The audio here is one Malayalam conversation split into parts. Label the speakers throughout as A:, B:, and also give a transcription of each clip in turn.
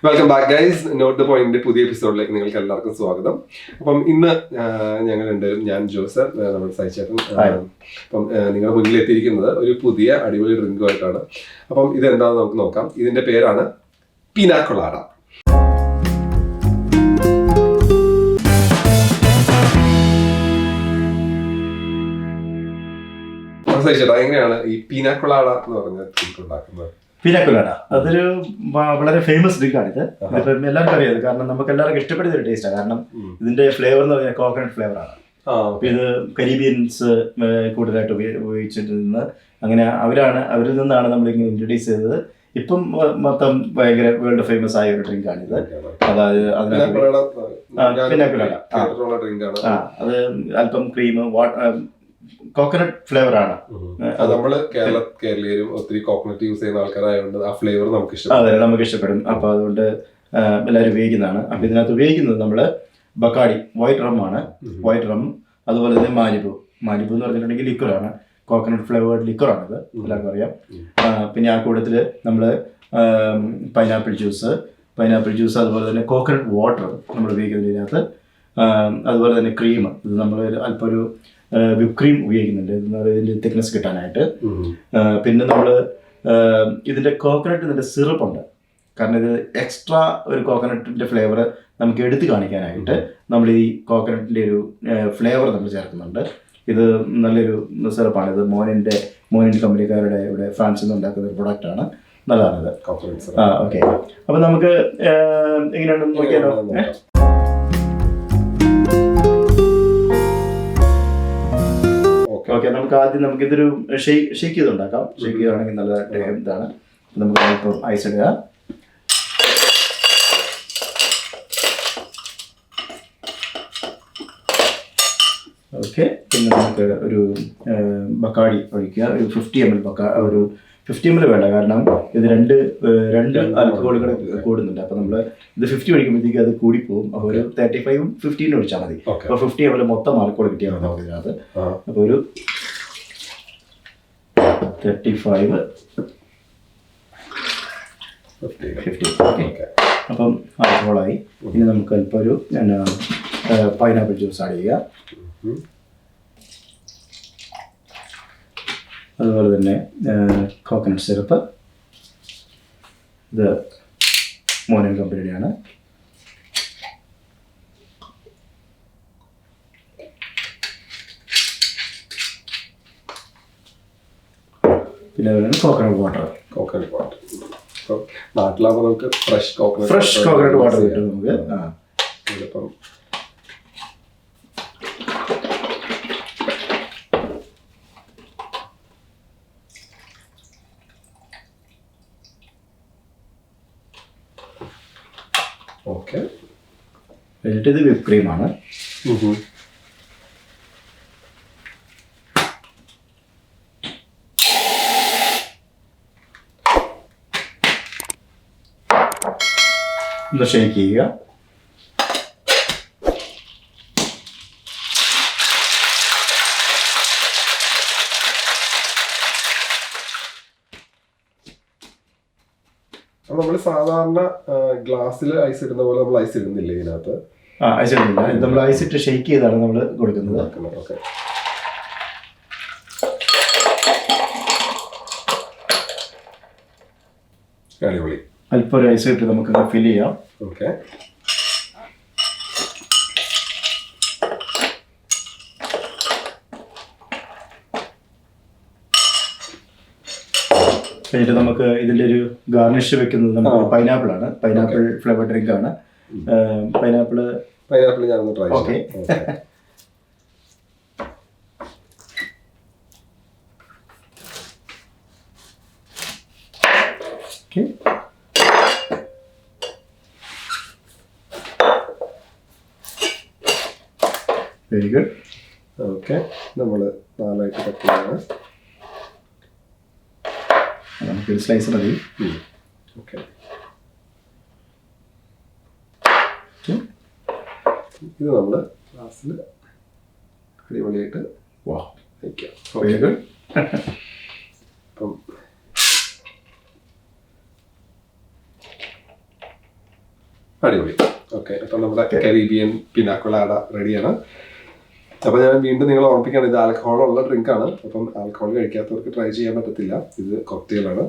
A: Welcome back guys. Note the point പുതിയ എപ്പിസോഡിലേക്ക് നിങ്ങൾക്ക് എല്ലാവർക്കും സ്വാഗതം. അപ്പം ഇന്ന് ഞങ്ങൾ രണ്ടുപേരും, ഞാൻ ജോസഫ്, നമ്മുടെ സൈച്ചേട്ടൻ, അപ്പം നിങ്ങളുടെ മുന്നിൽ എത്തിയിരിക്കുന്നത് ഒരു പുതിയ അടിപൊളി ഡ്രിങ്കുമായിട്ടാണ്. അപ്പം ഇതെന്താണെന്ന് നമുക്ക് നോക്കാം. ഇതിന്റെ പേരാണ് പിനാക്കൊളാഡ. സൈച്ചേട്ടാ, എങ്ങനെയാണ് ഈ പിനാക്കൊളാഡ എന്ന് പറഞ്ഞ ഡ്രിങ്ക് ഉണ്ടാക്കുന്നത്?
B: പിനാക്കൊലാഡ അതൊരു വളരെ ഫേമസ് ഡ്രിങ്കാണ്. ഇത് ഇപ്പം എല്ലാവർക്കും അറിയാം, കാരണം നമുക്ക് എല്ലാവർക്കും ഇഷ്ടപ്പെടുന്ന ഒരു ടേസ്റ്റാണ്. കാരണം ഇതിന്റെ ഫ്ലേവർ എന്ന് പറഞ്ഞാൽ കോക്കനട്ട് ഫ്ലേവർ ആണ്. അപ്പൊ ഇത് കരീബിയൻസ് കൂടുതലായിട്ട് ഉപയോഗിച്ചിട്ട് അങ്ങനെ അവരിൽ നിന്നാണ് നമ്മൾ ഇങ്ങനെ ഇൻട്രൊഡ്യൂസ് ചെയ്തത്. ഇപ്പം മൊത്തം ഭയങ്കര വേൾഡ് ഫേമസ് ആയ ഒരു ഡ്രിങ്ക് ആണിത്. അതായത് പിനാക്കൊലാഡ അത് അല്പം ക്രീം കോക്കനട്ട് ഫ്ലേവർ ആണ്.
A: നമ്മള് കേരളീയരും ഒത്തിരി കോക്കനട്ട് യൂസ് ചെയ്യുന്ന ആൾക്കാരായതുകൊണ്ട് ആ ഫ്ലേവർ നമുക്ക് ഇഷ്ടപ്പെടും.
B: അതെ, നമുക്ക് ഇഷ്ടപ്പെടും. അപ്പൊ അതുകൊണ്ട് എല്ലാവരും ഉപയോഗിക്കുന്നതാണ്. അപ്പൊ ഇതിനകത്ത് ഉപയോഗിക്കുന്നത് നമ്മള് ബക്കാഡി വൈറ്റ് റം ആണ്. വൈറ്റ് റം, അതുപോലെ തന്നെ മാലിബു എന്ന് പറഞ്ഞിട്ടുണ്ടെങ്കിൽ ലിക്വറാണ്, കോക്കനട്ട് ഫ്ലേവേർഡ് ലിക്വറാണിത്, എല്ലാവർക്കും അറിയാം. പിന്നെ ആ കൂട്ടത്തില് നമ്മള് പൈനാപ്പിൾ ജ്യൂസ്, അതുപോലെ തന്നെ കോക്കനട്ട് വാട്ടർ നമ്മൾ ഉപയോഗിക്കുന്നത് ഇതിനകത്ത്. അതുപോലെ തന്നെ ക്രീം, ഇത് നമ്മൾ അല്പം ഒരു വിപ്പ് ക്രീം ഉപയോഗിക്കുന്നുണ്ട് ഇതിന്റെ തിക്നെസ് കിട്ടാനായിട്ട്. പിന്നെ നമ്മൾ ഇതിന്റെ കോക്കനട്ട് സിറപ്പ് ഉണ്ട്. കാരണം ഇത് എക്സ്ട്രാ ഒരു കോക്കനട്ടിന്റെ ഫ്ലേവർ നമുക്ക് എടുത്തു കാണിക്കാനായിട്ട് നമ്മൾ ഈ കോക്കനട്ടിന്റെ ഒരു ഫ്ലേവർ നമ്മൾ ചേർക്കുന്നുണ്ട്. ഇത് നല്ലൊരു സിറപ്പാണ്. ഇത് മോനിന്റെ കമ്പനിക്കാരുടെ ഇവിടെ ഫ്രാൻസിൽ നിന്ന് ഉണ്ടാക്കുന്ന ഒരു പ്രൊഡക്റ്റ് ആണ്. നല്ലതാണിത്. ഓക്കെ, അപ്പൊ നമുക്ക് എങ്ങനെയാണെന്ന് നോക്കിയാലോ. ഓക്കെ, നമുക്ക് ആദ്യം ഇതൊരു ഷേക്ക് ചെയ്തുണ്ടാക്കാം. ഷേക്ക് ചെയ്താണെങ്കിൽ നല്ല ഇതാണ്. നമുക്ക് അല്പം ഐസ് ഇടുക. ഓക്കെ, പിന്നെ നമുക്ക് ഒരു ബക്കാഡി ഒഴിക്കുക. ഒരു 50 ml ഒരു 50 ml വേണ്ട, കാരണം ഇത് രണ്ട് ആൽക്കഹോളുകൾ കൂടുന്നുണ്ട്. അപ്പൊ നമ്മൾ ഇത് 50 ഒഴിക്കുമ്പോഴത്തേക്ക് അത് കൂടിപ്പോവും. അപ്പോൾ ഒരു 35 15 ഒഴിച്ചാൽ മതി. അപ്പോൾ 50 ml മൊത്തം ആൽക്കഹോൾ കിട്ടിയാൽ മതി നമുക്ക് ഇതിനകത്ത്. അപ്പോൾ ഒരു 35 50. ഓക്കെ, അപ്പം ആൽക്കഹോളായി. ഇനി നമുക്ക് അല്പം ഒരു പൈനാപ്പിൾ ജ്യൂസ് ആഡ് ചെയ്യുക. അതുപോലെ തന്നെ കോക്കനട്ട് സിറപ്പ്, ഇത് മോനൻ കമ്പനിയുടെയാണ്. പിന്നെ അതുപോലെ കോക്കനട്ട് വാട്ടർ.
A: നാട്ടിലാകുമ്പോൾ നമുക്ക് ഫ്രഷ്
B: കോക്കനട്ട് വാട്ടർ കിട്ടും നമുക്ക്.
A: ഓക്കെ,
B: എന്നിട്ട് ഇത് വിപ്പ് ക്രീമാണ്. ഒന്ന് ഷേക്ക് ചെയ്യുക.
A: നമ്മൾ സാധാരണ ഗ്ലാസ്സിൽ ഐസ് ഇടുന്ന പോലെ നമ്മൾ ഐസ് ഇടുന്നില്ല ഇതിനകത്ത്.
B: ഐസ് ഇടുന്നില്ല, നമ്മൾ ഐസ് ഇട്ട് ഷേക്ക് ചെയ്താണ് നമ്മൾ കൊടുക്കുന്നത്.
A: ഓക്കെ, അടിപൊളി.
B: അല്പം ഒരു ഐസ് ഇട്ട് നമുക്ക് ഫിൽ ചെയ്യാം.
A: ഓക്കെ,
B: എന്നിട്ട് നമുക്ക് ഇതിൻ്റെ ഒരു ഗാർണിഷ് വെക്കുന്നത് നമുക്ക് പൈനാപ്പിൾ ആണ്. പൈനാപ്പിൾ ഫ്ലേവർ ഡ്രിങ്ക് ആണ്. പൈനാപ്പിൾ
A: ഞാനൊന്ന് ട്രൈ ചെയ്യാം.
B: Okay, very good.
A: ഓക്കെ, നമ്മൾ 4ആയിട്ട് കട്ട് ചെയ്യാണ്.
B: നമുക്കൊരു സ്ലൈസ് മതി.
A: ഓക്കെ, ഇത് നമ്മൾ ഗ്ലാസ്സിൽ അടിപൊളിയായിട്ട് വയ്ക്കാം.
B: Very good.
A: അപ്പം അടിപൊളി. ഓക്കെ, അപ്പം നമ്മുടെ കരീബിയൻ പിനാക്കൊളാഡ റെഡിയാണ്. അപ്പം ഞാൻ വീണ്ടും നിങ്ങളെ ഓർമ്മിപ്പിക്കുകയാണ്, ഇത് ആൽക്കഹോളുള്ള ഡ്രിങ്കാണ്. അപ്പം ആൽക്കഹോൾ കഴിക്കാത്തവർക്ക് ട്രൈ ചെയ്യാൻ പറ്റത്തില്ല. ഇത് കോക്ടെയിലാണ്.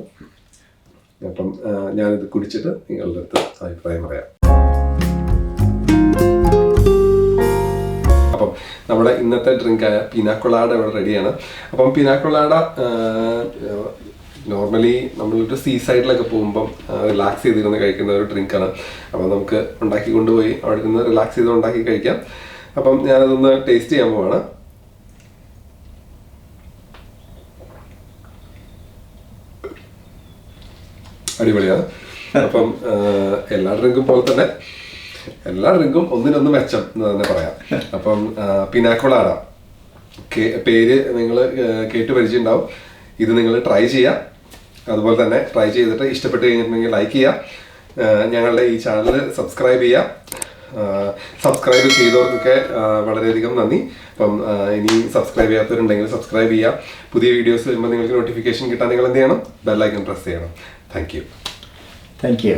A: അപ്പം ഞാനിത് കുടിച്ചിട്ട് നിങ്ങളുടെ അടുത്ത് അഭിപ്രായം പറയാം. അപ്പം നമ്മുടെ ഇന്നത്തെ ഡ്രിങ്കായ പിനാക്കൊളാഡ ഇവിടെ റെഡിയാണ്. അപ്പം പിനാക്കൊളാഡ നോർമലി നമ്മളൊരു സീ സൈഡിലൊക്കെ പോകുമ്പം റിലാക്സ് ചെയ്തിരുന്ന് കഴിക്കുന്ന ഒരു ഡ്രിങ്കാണ്. അപ്പം നമുക്ക് ഉണ്ടാക്കി കൊണ്ടുപോയി അവിടെ നിന്ന് റിലാക്സ് ചെയ്ത് ഉണ്ടാക്കി കഴിക്കാം. അപ്പം ഞാനതൊന്ന് ടേസ്റ്റ് ചെയ്യാൻ പോവാണ്. അടിപൊളിയാണ്. അപ്പം എല്ലാ ഡ്രിങ്കും പോലെ തന്നെ എല്ലാ ഡ്രിങ്കും ഒന്നിനൊന്ന് മെച്ചം എന്ന് തന്നെ പറയാം. അപ്പം പിനാക്കൊളാഡ പേര് നിങ്ങൾ കേട്ട് പരിചയമുണ്ടാവും. ഇത് നിങ്ങൾ ട്രൈ ചെയ്യാം. അതുപോലെ തന്നെ ട്രൈ ചെയ്തിട്ട് ഇഷ്ടപ്പെട്ട് കഴിഞ്ഞിട്ടുണ്ടെങ്കിൽ ലൈക്ക് ചെയ്യുക. ഞങ്ങളുടെ ഈ ചാനൽ സബ്സ്ക്രൈബ് ചെയ്യുക. സബ്സ്ക്രൈബ് ചെയ്തവർക്കൊക്കെ വളരെയധികം നന്ദി. അപ്പം ഇനി സബ്സ്ക്രൈബ് ചെയ്യാത്തവരുണ്ടെങ്കിൽ സബ്സ്ക്രൈബ് ചെയ്യുക. പുതിയ വീഡിയോസ് വരുമ്പോൾ നിങ്ങൾക്ക് നോട്ടിഫിക്കേഷൻ കിട്ടാൻ നിങ്ങൾ എന്ത് ചെയ്യണം? ബെൽ ഐക്കൺ പ്രസ് ചെയ്യണം. Thank you.